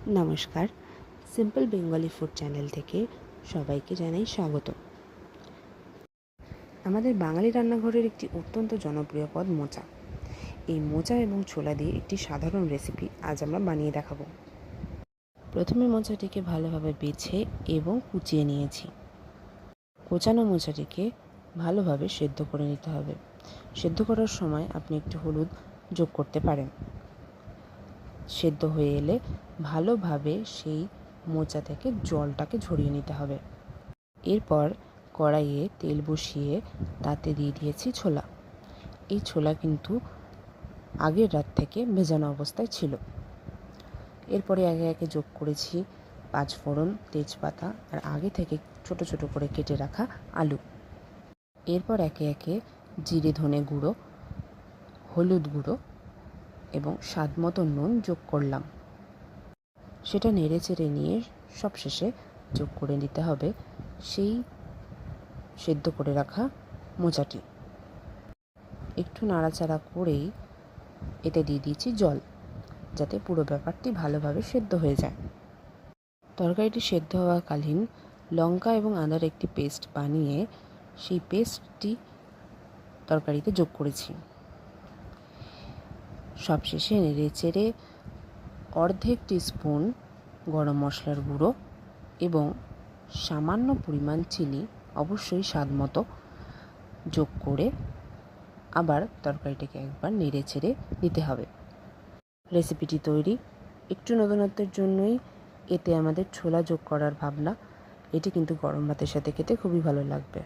নমস্কার, simple Bengali food channel থেকে সবাইকে জানাই স্বাগত। আমাদের বাঙালি রান্নাঘরের একটি অত্যন্ত জনপ্রিয় পদ মোচা। এই মোচা এবং ছোলা দিয়ে একটি সাধারণ রেসিপি আজ আমরা বানিয়ে দেখাবো। প্রথমে মোচাটিকে ভালোভাবে বেছে এবং কুচিয়ে নিয়েছি। কোচানো মোচাটিকে ভালোভাবে সেদ্ধ করে নিতে হবে। সেদ্ধ করার সময় আপনি একটু হলুদ যোগ করতে পারেন। সেদ্ধ হয়ে এলে ভালোভাবে সেই মোচা থেকে জলটাকে ঝরিয়ে নিতে হবে। এরপর কড়াইয়ে তেল বসিয়ে তাতে দিয়ে দিয়েছি ছোলা। এই ছোলা কিন্তু আগের রাত থেকে ভেজানো অবস্থায় ছিল। এরপরে একে একে যোগ করেছি পাঁচফোড়ন, তেজপাতা আর আগে থেকে ছোট ছোট করে কেটে রাখা আলু। এরপর একে একে জিরে ধনে গুঁড়ো, হলুদ গুঁড়ো এবং স্বাদমতো নুন যোগ করলাম। সেটা নেড়ে চেড়ে নিয়ে সবশেষে যোগ করে নিতে হবে সেই সেদ্ধ করে রাখা মোচাটি। একটু নাড়াচাড়া করেই এতে দিয়ে দিয়েছি জল, যাতে পুরো ব্যাপারটি ভালোভাবে সেদ্ধ হয়ে যায়। তরকারিটি সেদ্ধ হওয়াকালীন লঙ্কা এবং আদার একটি পেস্ট বানিয়ে সেই পেস্টটি তরকারিতে যোগ করেছি। সবশেষে নেড়ে চেড়ে অর্ধেক টিস্পুন গরম মশলার গুঁড়ো এবং সামান্য পরিমাণ চিনি, অবশ্যই স্বাদ মতো, যোগ করে আবার তরকারিটাকে একবার নেড়ে চেড়ে নিতে হবে। রেসিপিটি তৈরি। একটু নতুনত্বের জন্যই এতে আমাদের ছোলা যোগ করার ভাবনা। এটি কিন্তু গরম ভাতের সাথে খেতে খুবই ভালো লাগবে।